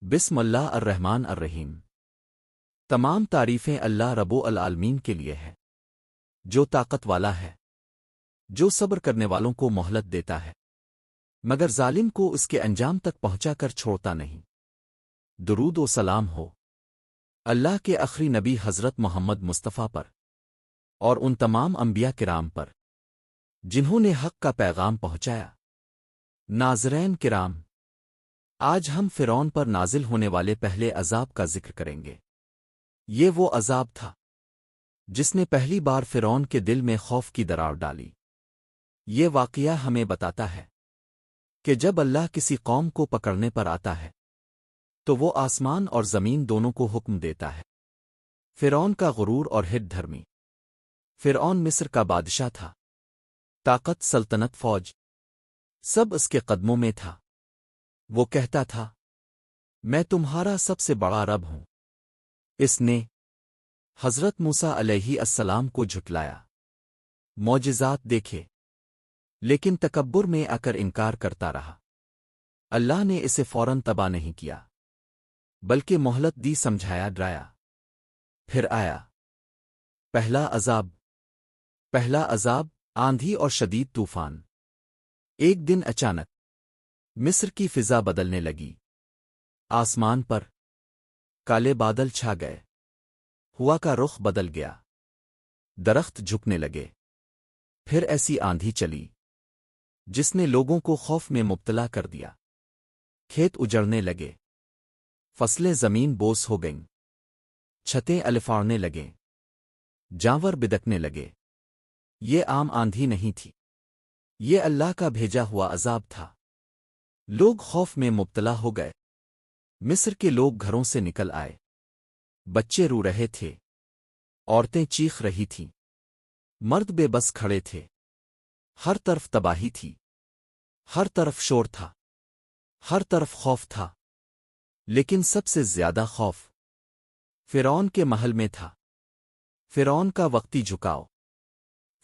بسم اللہ الرحمن الرحیم۔ تمام تعریفیں اللہ رب العالمین کے لیے ہے، جو طاقت والا ہے، جو صبر کرنے والوں کو مہلت دیتا ہے مگر ظالم کو اس کے انجام تک پہنچا کر چھوڑتا نہیں۔ درود و سلام ہو اللہ کے آخری نبی حضرت محمد مصطفیٰ پر اور ان تمام انبیاء کرام پر جنہوں نے حق کا پیغام پہنچایا۔ ناظرین کرام، آج ہم فرعون پر نازل ہونے والے پہلے عذاب کا ذکر کریں گے۔ یہ وہ عذاب تھا جس نے پہلی بار فرعون کے دل میں خوف کی دراڑ ڈالی۔ یہ واقعہ ہمیں بتاتا ہے کہ جب اللہ کسی قوم کو پکڑنے پر آتا ہے تو وہ آسمان اور زمین دونوں کو حکم دیتا ہے۔ فرعون کا غرور اور ہٹ دھرمی۔ فرعون مصر کا بادشاہ تھا، طاقت، سلطنت، فوج سب اس کے قدموں میں تھا۔ وہ کہتا تھا، میں تمہارا سب سے بڑا رب ہوں۔ اس نے حضرت موسیٰ علیہ السلام کو جھٹلایا، معجزات دیکھے، لیکن تکبر میں آ کر انکار کرتا رہا۔ اللہ نے اسے فوراً تباہ نہیں کیا، بلکہ مہلت دی، سمجھایا، ڈرایا۔ پھر آیا پہلا عذاب، آندھی اور شدید طوفان۔ ایک دن اچانک مصر کی فضا بدلنے لگی۔ آسمان پر کالے بادل چھا گئے، ہوا کا رخ بدل گیا، درخت جھکنے لگے۔ پھر ایسی آندھی چلی جس نے لوگوں کو خوف میں مبتلا کر دیا۔ کھیت اجڑنے لگے، فصلیں زمین بوس ہو گئیں، چھتیں الفاڑنے لگیں، جانور بدکنے لگے۔ یہ عام آندھی نہیں تھی، یہ اللہ کا بھیجا ہوا عذاب تھا۔ لوگ خوف میں مبتلا ہو گئے۔ مصر کے لوگ گھروں سے نکل آئے، بچے رو رہے تھے، عورتیں چیخ رہی تھیں، مرد بے بس کھڑے تھے۔ ہر طرف تباہی تھی، ہر طرف شور تھا، ہر طرف خوف تھا، لیکن سب سے زیادہ خوف فرعون کے محل میں تھا۔ فرعون کا وقتی جھکاؤ،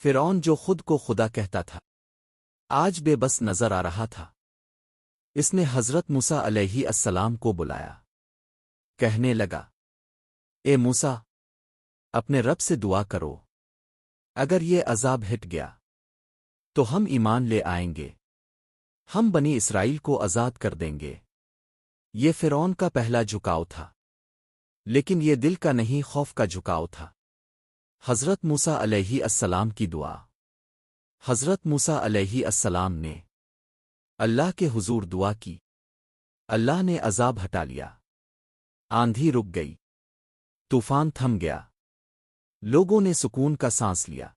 فرعون جو خود کو خدا کہتا تھا، آج بے بس نظر آ رہا تھا۔ اس نے حضرت موسیٰ علیہ السلام کو بلایا، کہنے لگا، اے موسیٰ، اپنے رب سے دعا کرو، اگر یہ عذاب ہٹ گیا تو ہم ایمان لے آئیں گے، ہم بنی اسرائیل کو آزاد کر دیں گے۔ یہ فرعون کا پہلا جھکاؤ تھا، لیکن یہ دل کا نہیں، خوف کا جھکاؤ تھا۔ حضرت موسیٰ علیہ السلام کی دعا۔ حضرت موسیٰ علیہ السلام نے اللہ کے حضور دعا کی، اللہ نے عذاب ہٹا لیا، آندھی رک گئی، طوفان تھم گیا، لوگوں نے سکون کا سانس لیا۔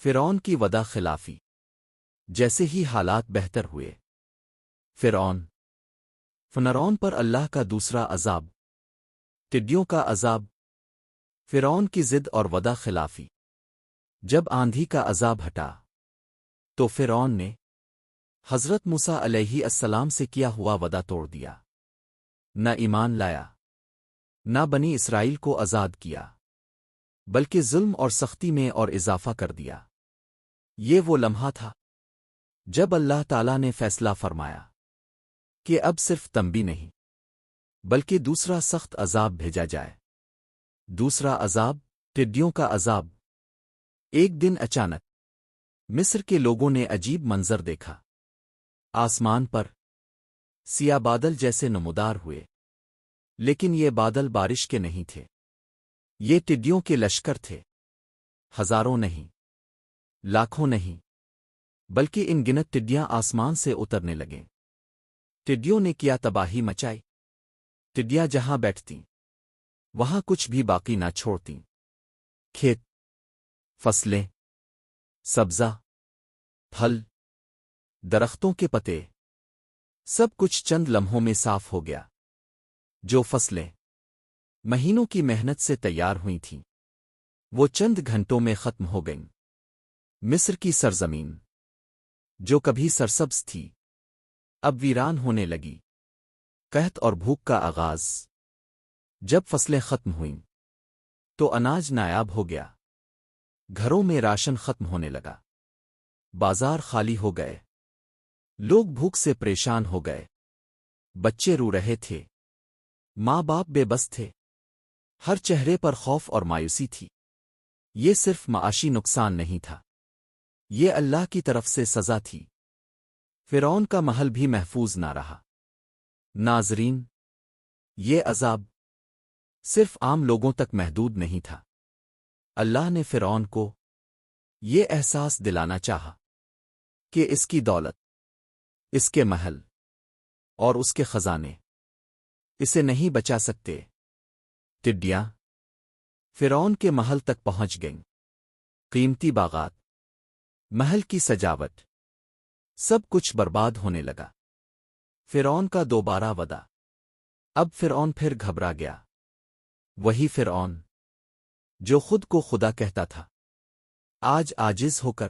فرعون کی وعدہ خلافی۔ جیسے ہی حالات بہتر ہوئے، فرعون پر اللہ کا دوسرا عذاب، ٹڈیوں کا عذاب۔ فرعون کی ضد اور وعدہ خلافی۔ جب آندھی کا عذاب ہٹا تو فرعون نے حضرت موسیٰ علیہ السلام سے کیا ہوا وعدہ توڑ دیا، نہ ایمان لایا، نہ بنی اسرائیل کو آزاد کیا، بلکہ ظلم اور سختی میں اور اضافہ کر دیا۔ یہ وہ لمحہ تھا جب اللہ تعالیٰ نے فیصلہ فرمایا کہ اب صرف تنبیہ نہیں بلکہ دوسرا سخت عذاب بھیجا جائے۔ دوسرا عذاب، ٹڈیوں کا عذاب۔ ایک دن اچانک مصر کے لوگوں نے عجیب منظر دیکھا۔ آسمان پر سیاہ بادل جیسے نمودار ہوئے، لیکن یہ بادل بارش کے نہیں تھے، یہ ٹڈیوں کے لشکر تھے۔ ہزاروں نہیں، لاکھوں نہیں، بلکہ ان گنت ٹڈیاں آسمان سے اترنے لگیں۔ ٹڈیوں نے کیا تباہی مچائی۔ ٹڈیاں جہاں بیٹھتیں وہاں کچھ بھی باقی نہ چھوڑتیں۔ کھیت، فصلیں، سبزہ، پھل، درختوں کے پتے، سب کچھ چند لمحوں میں صاف ہو گیا۔ جو فصلیں مہینوں کی محنت سے تیار ہوئی تھیں وہ چند گھنٹوں میں ختم ہو گئیں۔ مصر کی سرزمین جو کبھی سرسبز تھی اب ویران ہونے لگی۔ قحط اور بھوک کا آغاز۔ جب فصلیں ختم ہوئیں تو اناج نایاب ہو گیا، گھروں میں راشن ختم ہونے لگا، بازار خالی ہو گئے، لوگ بھوک سے پریشان ہو گئے، بچے رو رہے تھے، ماں باپ بے بس تھے، ہر چہرے پر خوف اور مایوسی تھی۔ یہ صرف معاشی نقصان نہیں تھا، یہ اللہ کی طرف سے سزا تھی۔ فرعون کا محل بھی محفوظ نہ رہا۔ ناظرین، یہ عذاب صرف عام لوگوں تک محدود نہیں تھا۔ اللہ نے فرعون کو یہ احساس دلانا چاہا کہ اس کی دولت، اس کے محل اور اس کے خزانے اسے نہیں بچا سکتے۔ ٹڈیاں فرعون کے محل تک پہنچ گئیں۔ قیمتی باغات، محل کی سجاوٹ، سب کچھ برباد ہونے لگا۔ فرعون کا دوبارہ وعدہ۔ اب فرعون پھر گھبرا گیا۔ وہی فرعون جو خود کو خدا کہتا تھا، آج عاجز ہو کر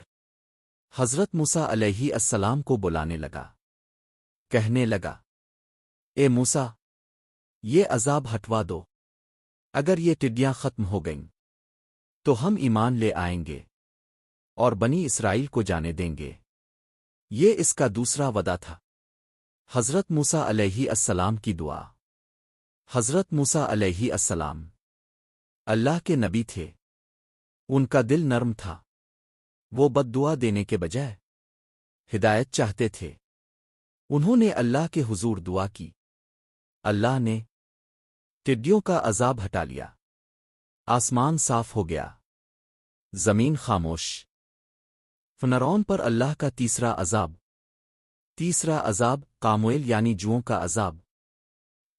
حضرت موسیٰ علیہ السلام کو بلانے لگا۔ کہنے لگا، اے موسیٰ، یہ عذاب ہٹوا دو۔ اگر یہ ٹڈیاں ختم ہو گئیں تو ہم ایمان لے آئیں گے اور بنی اسرائیل کو جانے دیں گے۔ یہ اس کا دوسرا وعدہ تھا۔ حضرت موسیٰ علیہ السلام کی دعا۔ حضرت موسیٰ علیہ السلام اللہ کے نبی تھے، ان کا دل نرم تھا۔ وہ بد دعا دینے کے بجائے ہدایت چاہتے تھے۔ انہوں نے اللہ کے حضور دعا کی۔ اللہ نے ٹڈیوں کا عذاب ہٹا لیا۔ آسمان صاف ہو گیا، زمین خاموش۔ فرعون پر اللہ کا تیسرا عذاب قامویل یعنی جوؤں کا عذاب۔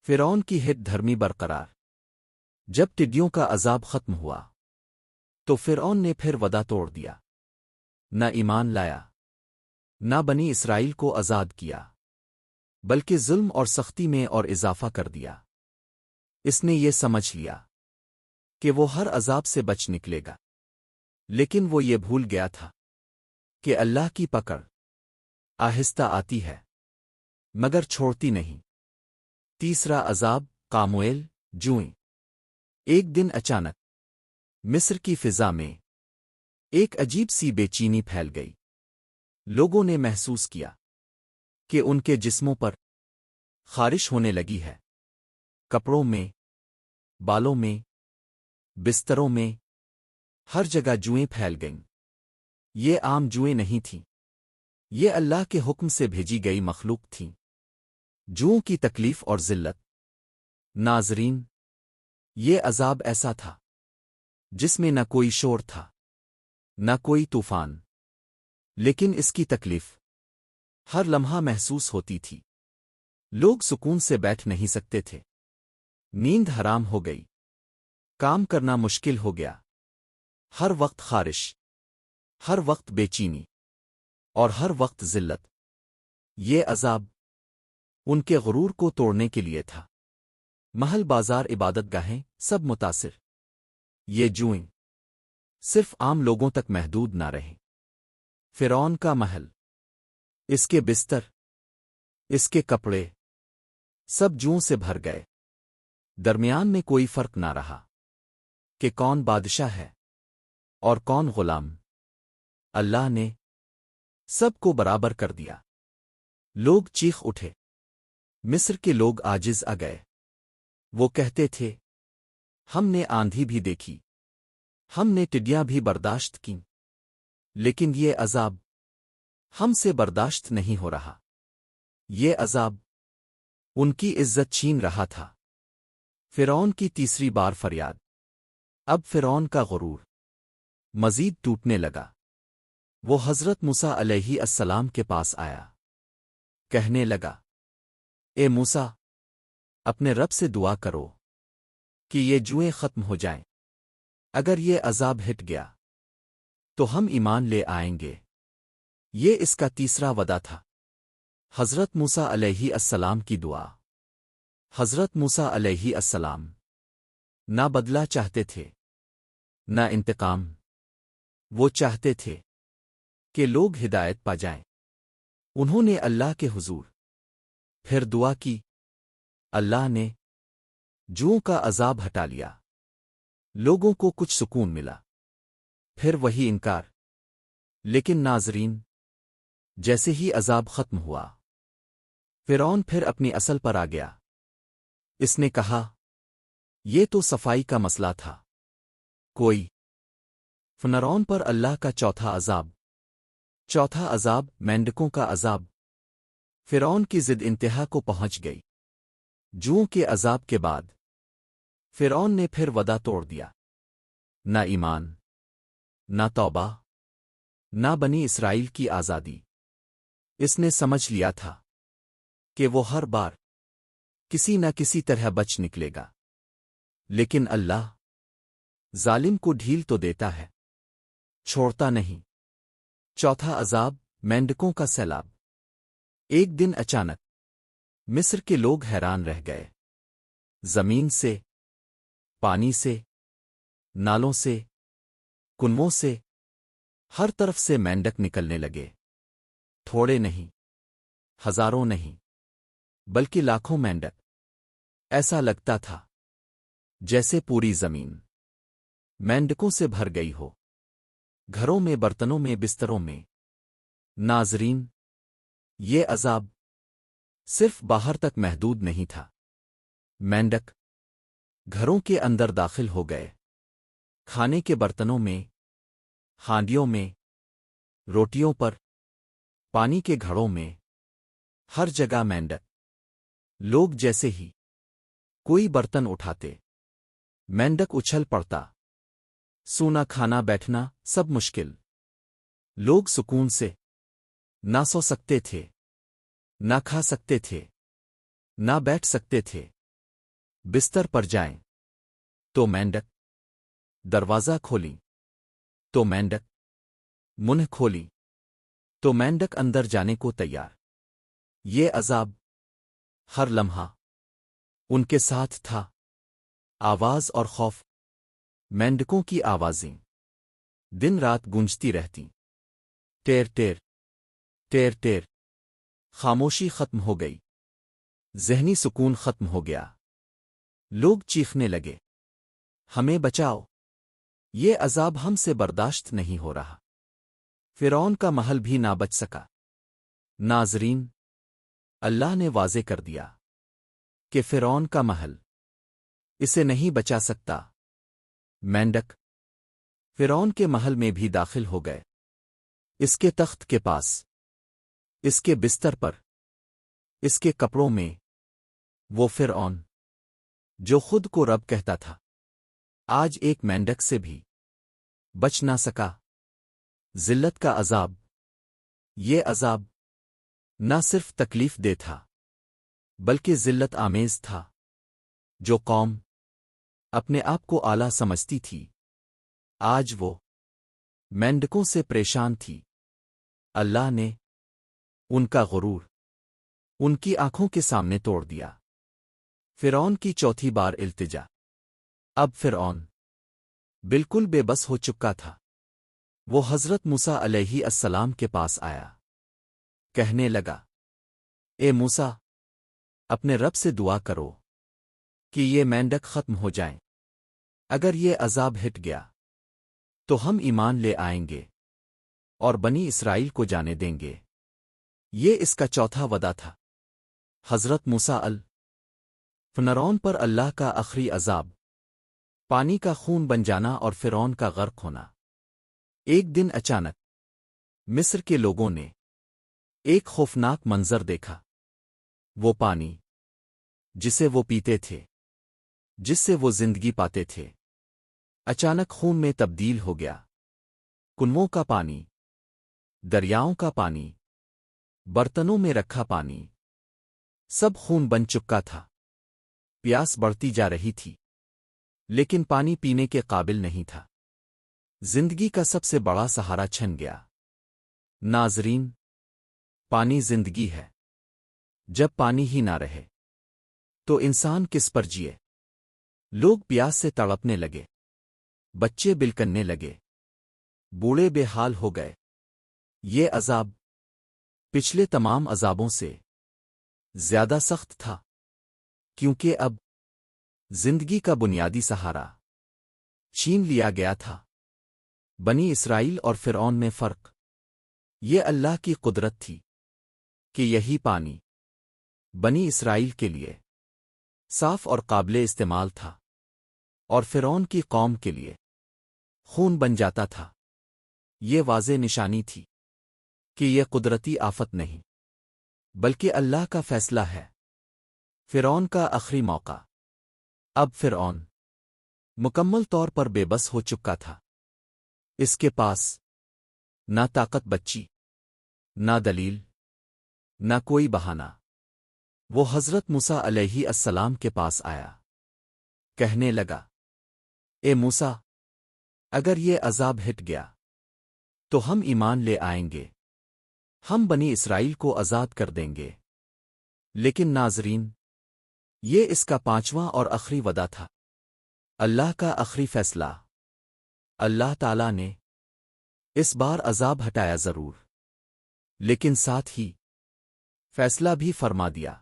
فرعون کی ہٹ دھرمی برقرار۔ جب ٹڈیوں کا عذاب ختم ہوا تو فرعون نے پھر وعدہ توڑ دیا، نہ ایمان لایا، نہ بنی اسرائیل کو آزاد کیا، بلکہ ظلم اور سختی میں اور اضافہ کر دیا۔ اس نے یہ سمجھ لیا کہ وہ ہر عذاب سے بچ نکلے گا، لیکن وہ یہ بھول گیا تھا کہ اللہ کی پکڑ آہستہ آتی ہے مگر چھوڑتی نہیں۔ تیسرا عذاب قامویل جوئیں۔ ایک دن اچانک مصر کی فضا میں ایک عجیب سی بے چینی پھیل گئی۔ لوگوں نے محسوس کیا کہ ان کے جسموں پر خارش ہونے لگی ہے، کپڑوں میں، بالوں میں، بستروں میں، ہر جگہ جوئیں پھیل گئیں۔ یہ عام جوئیں نہیں تھیں، یہ اللہ کے حکم سے بھیجی گئی مخلوق تھیں۔ جوؤں کی تکلیف اور ذلت۔ ناظرین، یہ عذاب ایسا تھا جس میں نہ کوئی شور تھا، نہ کوئی طوفان، لیکن اس کی تکلیف ہر لمحہ محسوس ہوتی تھی۔ لوگ سکون سے بیٹھ نہیں سکتے تھے، نیند حرام ہو گئی، کام کرنا مشکل ہو گیا، ہر وقت خارش، ہر وقت بے چینی اور ہر وقت ذلت۔ یہ عذاب ان کے غرور کو توڑنے کے لیے تھا۔ محل، بازار، عبادت گاہیں، سب متاثر۔ یہ جوئیں صرف عام لوگوں تک محدود نہ رہیں۔ فرعون کا محل، اس کے بستر، اس کے کپڑے، سب جوؤں سے بھر گئے۔ درمیان میں کوئی فرق نہ رہا کہ کون بادشاہ ہے اور کون غلام۔ اللہ نے سب کو برابر کر دیا۔ لوگ چیخ اٹھے، مصر کے لوگ عاجز آ گئے۔ وہ کہتے تھے، ہم نے آندھی بھی دیکھی، ہم نے ٹڈیاں بھی برداشت کیں، لیکن یہ عذاب ہم سے برداشت نہیں ہو رہا۔ یہ عذاب ان کی عزت چھین رہا تھا۔ فرعون کی تیسری بار فریاد۔ اب فرعون کا غرور مزید ٹوٹنے لگا۔ وہ حضرت موسیٰ علیہ السلام کے پاس آیا، کہنے لگا، اے موسیٰ، اپنے رب سے دعا کرو کہ یہ جوئیں ختم ہو جائیں۔ اگر یہ عذاب ہٹ گیا تو ہم ایمان لے آئیں گے۔ یہ اس کا تیسرا وعدہ تھا۔ حضرت موسیٰ علیہ السلام کی دعا۔ حضرت موسیٰ علیہ السلام نہ بدلہ چاہتے تھے، نہ انتقام۔ وہ چاہتے تھے کہ لوگ ہدایت پا جائیں۔ انہوں نے اللہ کے حضور پھر دعا کی۔ اللہ نے جوؤں کا عذاب ہٹا لیا۔ لوگوں کو کچھ سکون ملا، پھر وہی انکار۔ لیکن ناظرین، جیسے ہی عذاب ختم ہوا، فرعون پھر اپنی اصل پر آ گیا۔ اس نے کہا یہ تو صفائی کا مسئلہ تھا کوئی فرعون پر اللہ کا چوتھا عذاب مینڈکوں کا عذاب فرعون کی ضد انتہا کو پہنچ گئی جوؤں کے عذاب کے بعد فرعون نے پھر وعدہ توڑ دیا نہ ایمان نہ توبہ نہ بنی اسرائیل کی آزادی اس نے سمجھ لیا تھا کہ وہ ہر بار کسی نہ کسی طرح بچ نکلے گا لیکن اللہ ظالم کو ڈھیل تو دیتا ہے چھوڑتا نہیں چوتھا عذاب مینڈکوں کا سیلاب ایک دن اچانک مصر کے لوگ حیران رہ گئے زمین سے پانی سے نالوں سے کنووں سے ہر طرف سے مینڈک نکلنے لگے تھوڑے نہیں ہزاروں نہیں بلکہ لاکھوں مینڈک ایسا لگتا تھا جیسے پوری زمین مینڈکوں سے بھر گئی ہو گھروں میں برتنوں میں بستروں میں ناظرین یہ عذاب صرف باہر تک محدود نہیں تھا مینڈک گھروں کے اندر داخل ہو گئے کھانے کے برتنوں میں ہانڈیوں میں روٹیوں پر پانی کے گھڑوں میں ہر جگہ مینڈک لوگ جیسے ہی کوئی برتن اٹھاتے مینڈک اچھل پڑتا سونا کھانا بیٹھنا سب مشکل لوگ سکون سے نہ سو سکتے تھے نہ کھا سکتے تھے نہ بیٹھ سکتے تھے بستر پر جائیں تو مینڈک دروازہ کھولی تو مینڈک منہ کھولی تو مینڈک اندر جانے کو تیار یہ عذاب ہر لمحہ ان کے ساتھ تھا آواز اور خوف مینڈکوں کی آوازیں دن رات گونجتی رہتی ٹیر ٹیر ٹیر ٹیر خاموشی ختم ہو گئی ذہنی سکون ختم ہو گیا لوگ چیخنے لگے ہمیں بچاؤ یہ عذاب ہم سے برداشت نہیں ہو رہا فرعون کا محل بھی نہ بچ سکا ناظرین اللہ نے واضح کر دیا کہ فرعون کا محل اسے نہیں بچا سکتا مینڈک فرعون کے محل میں بھی داخل ہو گئے اس کے تخت کے پاس اس کے بستر پر اس کے کپڑوں میں وہ فرعون جو خود کو رب کہتا تھا آج ایک مینڈک سے بھی بچ نہ سکا ذلت کا عذاب یہ عذاب نہ صرف تکلیف دہ تھا بلکہ ذلت آمیز تھا جو قوم اپنے آپ کو اعلیٰ سمجھتی تھی آج وہ مینڈکوں سے پریشان تھی اللہ نے ان کا غرور ان کی آنکھوں کے سامنے توڑ دیا فرعون کی چوتھی بار التجا اب فرعون بالکل بے بس ہو چکا تھا وہ حضرت موسیٰ علیہ السلام کے پاس آیا کہنے لگا اے موسیٰ اپنے رب سے دعا کرو کہ یہ مینڈک ختم ہو جائیں اگر یہ عذاب ہٹ گیا تو ہم ایمان لے آئیں گے اور بنی اسرائیل کو جانے دیں گے یہ اس کا چوتھا وعدہ تھا حضرت موسیٰ فرعون پر اللہ کا آخری عذاب پانی کا خون بن جانا اور فرعون کا غرق ہونا ایک دن اچانک مصر کے لوگوں نے ایک خوفناک منظر دیکھا وہ پانی جسے وہ پیتے تھے جس سے وہ زندگی پاتے تھے اچانک خون میں تبدیل ہو گیا کنووں کا پانی دریاؤں کا پانی برتنوں میں رکھا پانی سب خون بن چکا تھا پیاس بڑھتی جا رہی تھی لیکن پانی پینے کے قابل نہیں تھا زندگی کا سب سے بڑا سہارا چھن گیا ناظرین پانی زندگی ہے جب پانی ہی نہ رہے تو انسان کس پر جیے لوگ پیاس سے تڑپنے لگے بچے بلکنے لگے بوڑھے بے حال ہو گئے یہ عذاب پچھلے تمام عذابوں سے زیادہ سخت تھا کیونکہ اب زندگی کا بنیادی سہارا چھین لیا گیا تھا بنی اسرائیل اور فرعون میں فرق یہ اللہ کی قدرت تھی کہ یہی پانی بنی اسرائیل کے لیے صاف اور قابل استعمال تھا، اور فرعون کی قوم کے لیے خون بن جاتا تھا۔ یہ واضح نشانی تھی کہ یہ قدرتی آفت نہیں بلکہ اللہ کا فیصلہ ہے۔ فرعون کا آخری موقع۔ اب فرعون مکمل طور پر بے بس ہو چکا تھا۔ اس کے پاس نہ طاقت بچی، نہ دلیل، نہ کوئی بہانہ۔ وہ حضرت موسیٰ علیہ السلام کے پاس آیا، کہنے لگا، اے موسیٰ، اگر یہ عذاب ہٹ گیا تو ہم ایمان لے آئیں گے، ہم بنی اسرائیل کو آزاد کر دیں گے۔ لیکن ناظرین، یہ اس کا 5واں اور آخری وعدہ تھا، اللہ کا آخری فیصلہ۔ اللہ تعالیٰ نے اس بار عذاب ہٹایا ضرور، لیکن ساتھ ہی فیصلہ بھی فرما دیا۔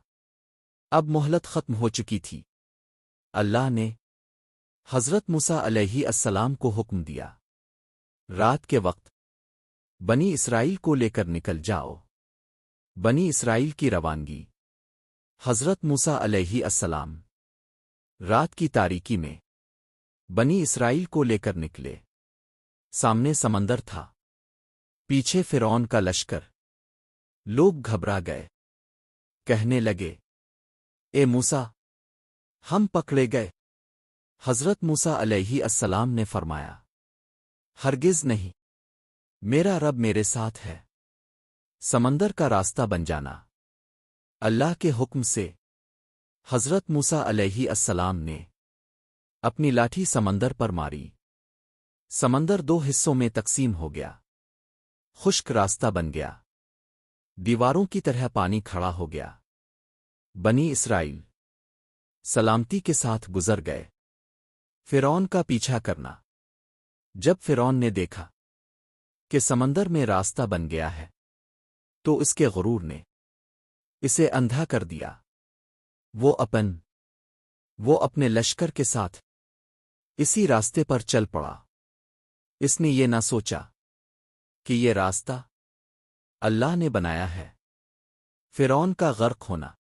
اب مہلت ختم ہو چکی تھی۔ اللہ نے حضرت موسیٰ علیہ السلام کو حکم دیا، رات کے وقت بنی اسرائیل کو لے کر نکل جاؤ۔ بنی اسرائیل کی روانگی۔ حضرت موسیٰ علیہ السلام رات کی تاریکی میں بنی اسرائیل کو لے کر نکلے۔ سامنے سمندر تھا، پیچھے فرعون کا لشکر۔ لوگ گھبرا گئے، کہنے لگے، اے موسیٰ، ہم پکڑے گئے۔ حضرت موسیٰ علیہ السلام نے فرمایا، ہرگز نہیں، میرا رب میرے ساتھ ہے۔ سمندر کا راستہ بن جانا۔ اللہ کے حکم سے حضرت موسیٰ علیہ السلام نے اپنی لاٹھی سمندر پر ماری۔ سمندر 2 حصوں میں تقسیم ہو گیا، خشک راستہ بن گیا، دیواروں کی طرح پانی کھڑا ہو گیا۔ بنی اسرائیل سلامتی کے ساتھ گزر گئے۔ فرعون کا پیچھا کرنا۔ جب فرعون نے دیکھا کہ سمندر میں راستہ بن گیا ہے تو اس کے غرور نے اسے اندھا کر دیا۔ وہ اپنے لشکر کے ساتھ اسی راستے پر چل پڑا۔ اس نے یہ نہ سوچا کہ یہ راستہ اللہ نے بنایا ہے۔ فرعون کا غرق ہونا۔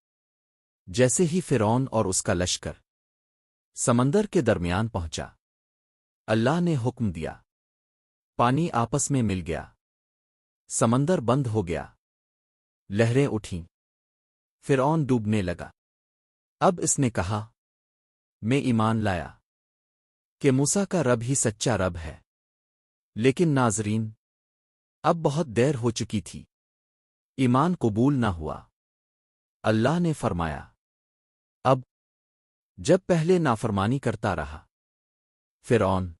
جیسے ہی فرعون اور اس کا لشکر سمندر کے درمیان پہنچا، اللہ نے حکم دیا، پانی آپس میں مل گیا، سمندر بند ہو گیا، لہریں اٹھیں، فرعون ڈوبنے لگا۔ اب اس نے کہا، میں ایمان لایا کہ موسیٰ کا رب ہی سچا رب ہے۔ لیکن ناظرین، اب بہت دیر ہو چکی تھی، ایمان قبول نہ ہوا۔ اللہ نے فرمایا، اب جب پہلے نافرمانی کرتا رہا، فرعون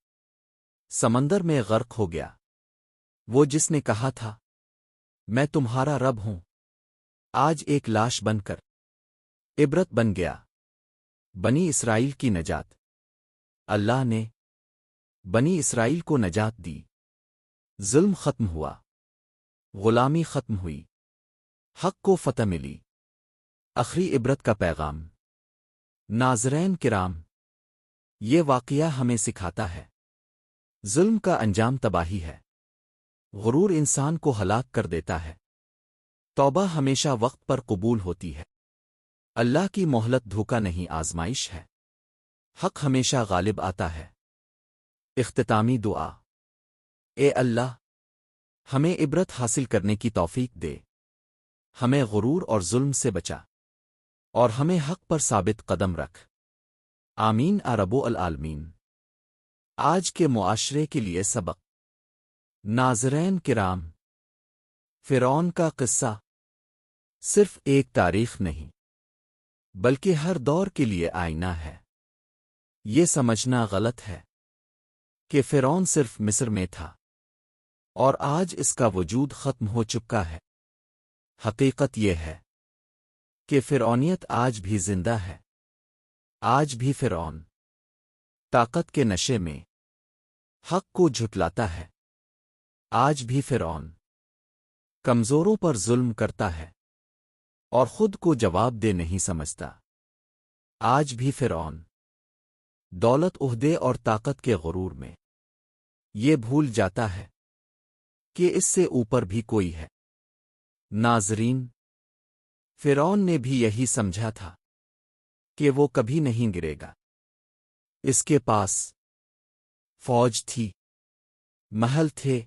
سمندر میں غرق ہو گیا۔ وہ جس نے کہا تھا، میں تمہارا رب ہوں، آج ایک لاش بن کر عبرت بن گیا۔ بنی اسرائیل کی نجات۔ اللہ نے بنی اسرائیل کو نجات دی۔ ظلم ختم ہوا، غلامی ختم ہوئی، حق کو فتح ملی۔ آخری عبرت کا پیغام۔ ناظرین کرام، یہ واقعہ ہمیں سکھاتا ہے، ظلم کا انجام تباہی ہے، غرور انسان کو ہلاک کر دیتا ہے، توبہ ہمیشہ وقت پر قبول ہوتی ہے، اللہ کی مہلت دھوکہ نہیں آزمائش ہے، حق ہمیشہ غالب آتا ہے۔ اختتامی دعا۔ اے اللہ، ہمیں عبرت حاصل کرنے کی توفیق دے، ہمیں غرور اور ظلم سے بچا، اور ہمیں حق پر ثابت قدم رکھ۔ آمین رب العالمین۔ آج کے معاشرے کے لیے سبق۔ ناظرین کرام، فرعون کا قصہ صرف ایک تاریخ نہیں بلکہ ہر دور کے لیے آئینہ ہے۔ یہ سمجھنا غلط ہے کہ فرعون صرف مصر میں تھا اور آج اس کا وجود ختم ہو چکا ہے۔ حقیقت یہ ہے کہ فرعونیت آج بھی زندہ ہے۔ آج بھی فرعون طاقت کے نشے میں حق کو جھٹلاتا ہے۔ آج بھی فرعون کمزوروں پر ظلم کرتا ہے اور خود کو جواب دہ نہیں سمجھتا۔ آج بھی فرعون دولت، عہدے اور طاقت کے غرور میں یہ بھول جاتا ہے کہ اس سے اوپر بھی کوئی ہے۔ ناظرین، فرعون نے بھی یہی سمجھا تھا کہ وہ کبھی نہیں گرے گا۔ اس کے پاس فوج تھی، محل تھے،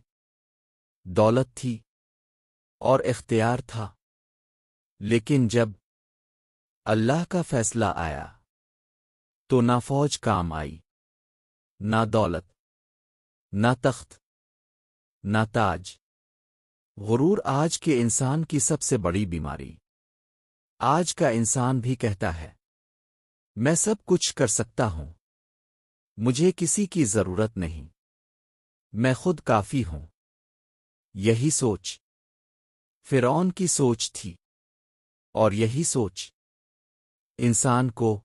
دولت تھی اور اختیار تھا، لیکن جب اللہ کا فیصلہ آیا تو نہ فوج کام آئی، نہ دولت، نہ تخت، نہ تاج۔ غرور آج کے انسان کی سب سے بڑی بیماری۔ آج کا انسان بھی کہتا ہے میں سب کچھ کر سکتا ہوں، مجھے کسی کی ضرورت نہیں، میں خود کافی ہوں۔ یہی سوچ فرعون کی سوچ تھی، اور یہی سوچ انسان کو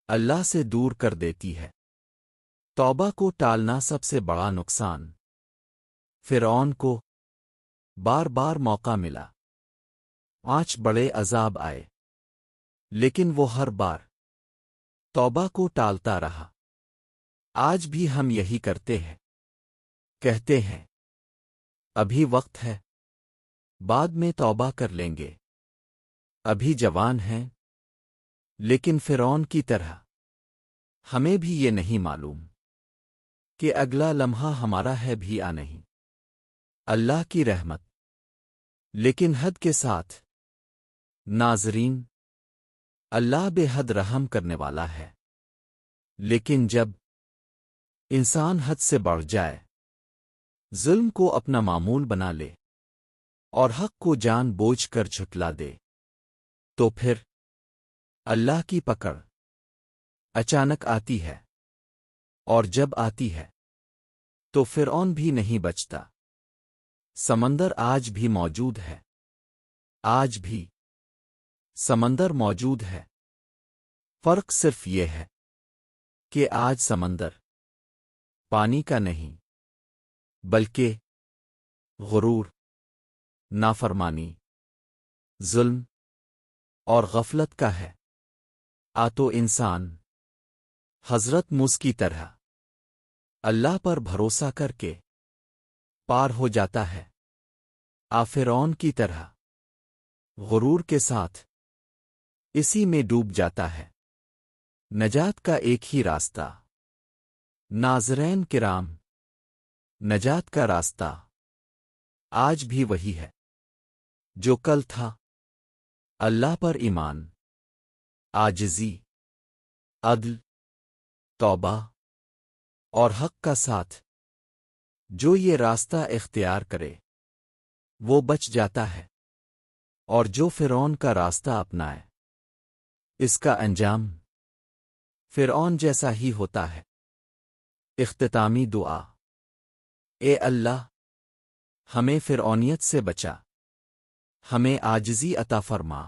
اللہ سے دور کر دیتی ہے۔ توبہ کو ٹالنا سب سے بڑا نقصان۔ فرعون کو بار بار موقع ملا، 5 بڑے عذاب آئے، لیکن وہ ہر بار توبہ کو ٹالتا رہا۔ آج بھی ہم یہی کرتے ہیں، کہتے ہیں ابھی وقت ہے، بعد میں توبہ کر لیں گے، ابھی جوان ہیں۔ لیکن فرعون کی طرح ہمیں بھی یہ نہیں معلوم کہ اگلا لمحہ ہمارا ہے بھی یا نہیں۔ اللہ کی رحمت لیکن حد کے ساتھ۔ ناظرین، اللہ بے حد رحم کرنے والا ہے، لیکن جب انسان حد سے بڑھ جائے، ظلم کو اپنا معمول بنا لے اور حق کو جان بوجھ کر جھٹلا دے، تو پھر اللہ کی پکڑ اچانک آتی ہے، اور جب آتی ہے تو فرعون بھی نہیں بچتا۔ سمندر آج بھی موجود ہے، آج بھی سمندر موجود ہے، فرق صرف یہ ہے کہ آج سمندر پانی کا نہیں، بلکہ غرور، نافرمانی، ظلم اور غفلت کا ہے۔ تو انسان حضرت موسی کی طرح اللہ پر بھروسہ کر کے پار ہو جاتا ہے، فرعون کی طرح غرور کے ساتھ اسی میں ڈوب جاتا ہے۔ نجات کا ایک ہی راستہ۔ ناظرین کرام، نجات کا راستہ آج بھی وہی ہے جو کل تھا، اللہ پر ایمان، عاجزی، عدل، توبہ اور حق کا ساتھ۔ جو یہ راستہ اختیار کرے وہ بچ جاتا ہے، اور جو فرعون کا راستہ اپنائے اس کا انجام فرعون جیسا ہی ہوتا ہے۔ اختتامی دعا۔ اے اللہ، ہمیں فرعونیت سے بچا، ہمیں عاجزی عطا فرما۔